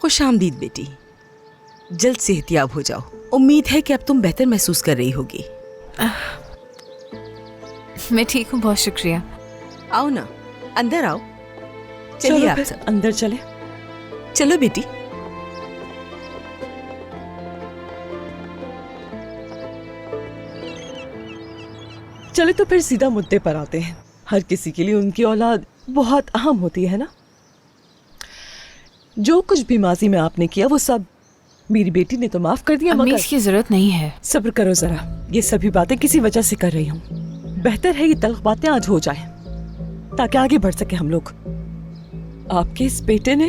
खुशामदीद बेटी, जल्द सेहतियाब हो जाओ। उम्मीद है कि अब तुम बेहतर महसूस कर रही होगी। मैं ठीक हूँ, बहुत शुक्रिया। आओ ना, अंदर आओ। चलिए आप सब अंदर चले। चलो बेटी। चले तो फिर सीधा मुद्दे पर आते हैं। हर किसी के लिए उनकी औलाद बहुत अहम होती है ना। जो कुछ भी माजी में आपने किया वो सब मेरी बेटी ने तो माफ कर दिया, अम्मी, मगर इसकी जरूरत नहीं है। सब्र करो जरा, ये सभी बातें किसी वजह से कर रही हूँ। बेहतर है ये तल्ख बातें आज हो जाए ताकि आगे बढ़ सके हम लोग। आपके इस बेटे ने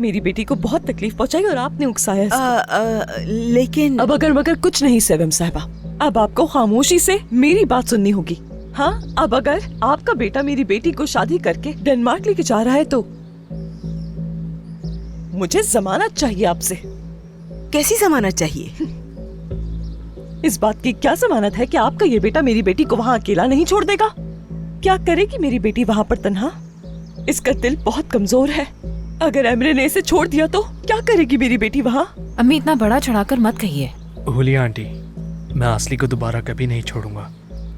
मेरी बेटी को बहुत तकलीफ पहुंचाई और आपने उकसाया इसको। लेकिन अब अगर मगर कुछ नहीं सेवम साहबा, अब आपको खामोशी से मेरी बात सुननी होगी। हाँ, अब अगर आपका बेटा मेरी बेटी को शादी करके डेनमार्क लेके जा रहा है तो मुझे जमानत चाहिए आपसे। कैसी जमानत चाहिए? इस बात की क्या जमानत है कि आपका ये बेटा मेरी बेटी को वहाँ अकेला नहीं छोड़ देगा? क्या करेगी मेरी बेटी वहाँ पर तन्हा? इसका दिल बहुत कमजोर है। अगर एमरे ने इसे छोड़ दिया तो क्या करेगी मेरी बेटी वहाँ? अम्मी, इतना बड़ा चढ़ाकर मत कहिए। हुलिया आंटी, मैं आसली को दोबारा कभी नहीं छोड़ूंगा।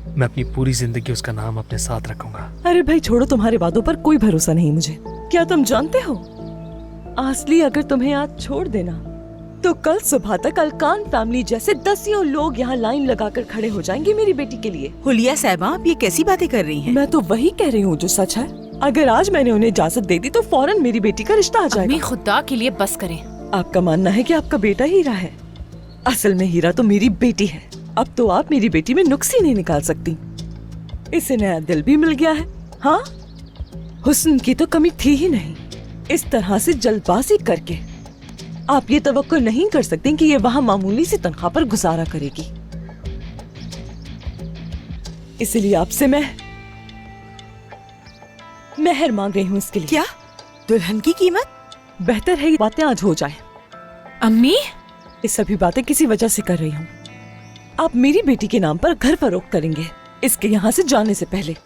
मैं अपनी पूरी जिंदगी उसका नाम अपने साथ रखूंगा। अरे भाई छोड़ो, तुम्हारे वादों पर कोई भरोसा नहीं मुझे। क्या तुम जानते हो, आसली अगर तुम्हें आज छोड़ देना तो कल सुबह तक अलकान फैमिली जैसे दसियों लोग यहाँ लाइन लगाकर खड़े हो जाएंगे मेरी बेटी के लिए। हुलिया साहिबा, आप ये कैसी बातें कर रही हैं? मैं तो वही कह रही हूँ जो सच है। अगर आज मैंने उन्हें इजाजत दे दी तो फौरन मेरी बेटी का रिश्ता आ अम्मी, जाएगा। खुदा के लिए बस करें। आपका मानना है कि आपका बेटा हीरा है, असल में हीरा तो मेरी बेटी है। अब तो आप मेरी बेटी में नुक्स ही नहीं निकाल सकती। इसे नया दिल भी मिल गया है। हाँ, हुस्न की तो कमी थी ही नहीं। इस तरह से जल्दबाजी करके आप ये तवक्को नहीं कर सकते कि ये वहाँ मामूली सी तनख्वाह पर गुजारा करेगी। इसलिए आपसे मैं मेहर मांग रही हूँ इसके लिए। क्या? दुल्हन की कीमत? बेहतर है ये बातें आज हो जाए। अम्मी, ये सभी बातें किसी वजह से कर रही हूँ। आप मेरी बेटी के नाम पर घर फरोख्त करेंगे इसके यहाँ से जाने से पहले।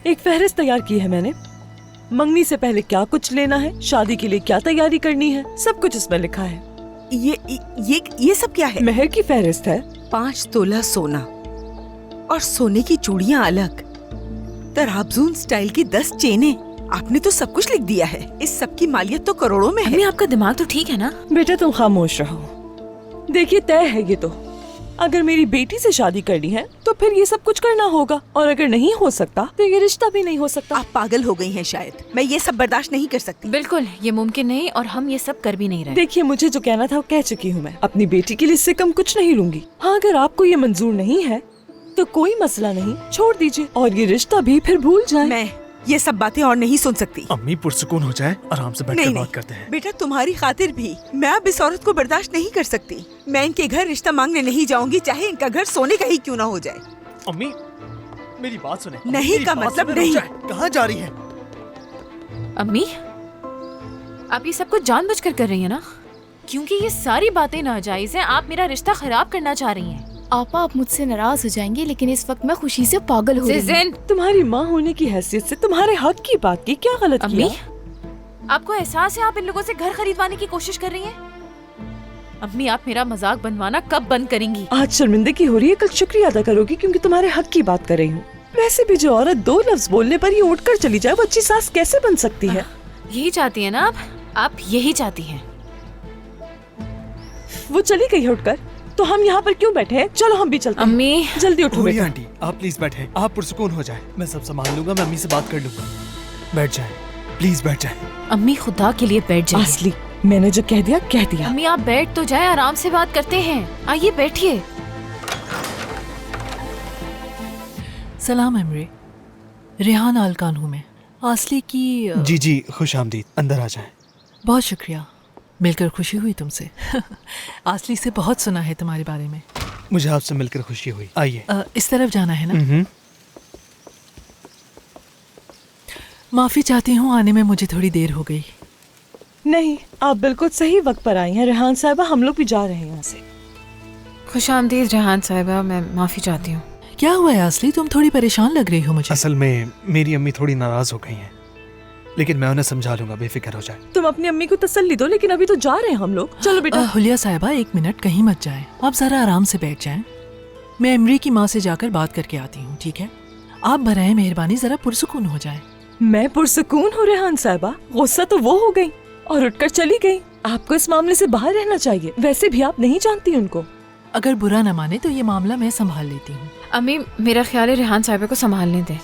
एक फहरिस्त तैयार की है मैंने। मंगनी से पहले क्या कुछ लेना है, शादी के लिए क्या तैयारी करनी है, सब कुछ इसमें लिखा है। ये सब क्या है? मेहर की फहरिस्त है। 5 तोला सोना और सोने की चूड़ियाँ अलग, तराबजून स्टाइल की 10 चेनें। आपने तो सब कुछ लिख दिया है। इस सब की मालियत तो करोड़ों में है। अम्मी, आपका दिमाग तो ठीक है ना? बेटा तुम खामोश रहो। देखिए, तय है ये तो। अगर मेरी बेटी से शादी करनी है तो फिर ये सब कुछ करना होगा, और अगर नहीं हो सकता तो ये रिश्ता भी नहीं हो सकता। आप पागल हो गई हैं शायद। मैं ये सब बर्दाश्त नहीं कर सकती। बिल्कुल, ये मुमकिन नहीं, और हम ये सब कर भी नहीं रहे। देखिए, मुझे जो कहना था वो कह चुकी हूँ मैं। अपनी बेटी के लिए इससे कम कुछ नहीं लूंगी। हाँ, अगर आपको ये मंजूर नहीं है तो कोई मसला नहीं, छोड़ दीजिए और ये रिश्ता भी फिर भूल जाए। मैं ये सब बातें और नहीं सुन सकती। अम्मी, पुरसुकून हो जाए, आराम से बैठकर बात करते हैं। बेटा, तुम्हारी खातिर भी मैं अब इस औरत को बर्दाश्त नहीं कर सकती। मैं इनके घर रिश्ता मांगने नहीं जाऊंगी, चाहे इनका घर सोने का ही क्यों ना हो जाए। अम्मी, मेरी बात सुने। नहीं का मतलब नहीं। कहाँ जा रही है? अम्मी, आप ये सब कुछ जानबूझकर कर रही है ना? क्योंकि ये सारी बातें नाजायज हैं। आप मेरा रिश्ता खराब करना चाह रही हैं। आपा, आप मुझसे नाराज हो जाएंगे, लेकिन इस वक्त मैं खुशी से पागल हो रही हूँ। तुम्हारी माँ होने की हैसियत से तुम्हारे हक की बात की क्या गलत अम्मी, किया? आपको एहसास है आप इन लोगों से घर खरीदवाने की कोशिश कर रही हैं? अम्मी, आप मेरा मजाक बनवाना कब बंद करेंगी? आज शर्मिंदगी हो रही है, कल शुक्रिया अदा करोगी क्योंकि तुम्हारे हक की बात कर रही हूँ। वैसे भी जो औरत 2 लफ्ज बोलने पर ही उठकर चली जाए वो अच्छी सास कैसे बन सकती है? यही चाहती है ना आप यही चाहती हैं। वो चली गई है उठकर, तो हम यहाँ पर क्यों बैठे हैं? चलो हम भी चलते हैं। अम्मी, जल्दी उठो हुलिया बेटा। आंटी, आप प्लीज बैठे। आप पुरसुकून हो जाए, मैं सब संभाल लूंगा। मैं अम्मी से बात कर लूंगा। बैठ जाए, प्लीज बैठ जाए। अम्मी, खुदा के लिए बैठ जाइए। असली मैंने जो कह दिया कह दिया। अम्मी, आप बैठ तो जाए, आराम से बात करते हैं। आइए बैठिए। सलाम एमरे, रेहान आलकान हूँ मैं। आसली की जी जी, खुश आमदीद। अंदर आ जाए। बहुत शुक्रिया, मिलकर खुशी हुई तुमसे। आसली से बहुत सुना है तुम्हारे बारे में। मुझे आपसे मिलकर खुशी हुई। आइए। इस तरफ जाना है ना? माफी चाहती हूँ, आने में मुझे थोड़ी देर हो गई। नहीं, आप बिल्कुल सही वक्त पर आई हैं रेहान साहिबा। हम लोग भी जा रहे हैं यहाँ से। खुशामदीद रेहान साहिबा, मैं माफी चाहती हूँ। क्या हुआ है आसली, तुम थोड़ी परेशान लग रही हो मुझे। असल में मेरी अम्मी थोड़ी नाराज हो गई हैं। लेकिन मैं उन्हें समझा लूंगा, बेफिक्र हो जाए। तुम अपनी अम्मी को तसल्ली दो, लेकिन अभी तो जा रहे हैं हम लोग। चलो बेटा। हुलिया साहिबा, 1 मिनट कहीं मत जाएं। आप जरा आराम से बैठ जाएं। मैं एमरी की माँ से जाकर बात करके आती हूँ, ठीक है? आप बराए मेहरबानी जरा पुरसुकून हो जाएं। मैं पुरसुकून हो रेहान साहिबा, गुस्सा तो वो हो गई और उठकर चली गई। आपको इस मामले से बाहर रहना चाहिए। वैसे भी आप नहीं जानती उनको। अगर बुरा न माने तो ये मामला मैं संभाल लेती हूँ। अम्मी, मेरा ख्याल है रेहान साहिबा को संभालने दें,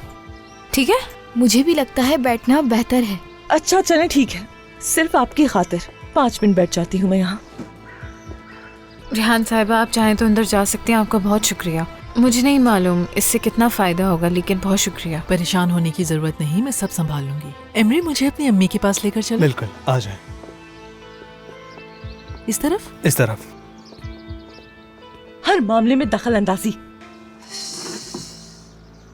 ठीक है? मुझे भी लगता है बैठना बेहतर है। अच्छा चलें, ठीक है। सिर्फ आपकी खातिर 5 मिनट बैठ जाती हूँ मैं यहाँ। रेहान साहिबा, आप चाहें तो अंदर जा सकते हैं। आपका बहुत शुक्रिया। मुझे नहीं मालूम इससे कितना फ़ायदा होगा, लेकिन बहुत शुक्रिया। परेशान होने की जरूरत नहीं, मैं सब संभाल लूंगी। एमरी, मुझे अपनी अम्मी के पास लेकर चलो। बिल्कुल, आ जाए। इस तरफ। इस तरफ। हर मामले में दखल अंदाजी।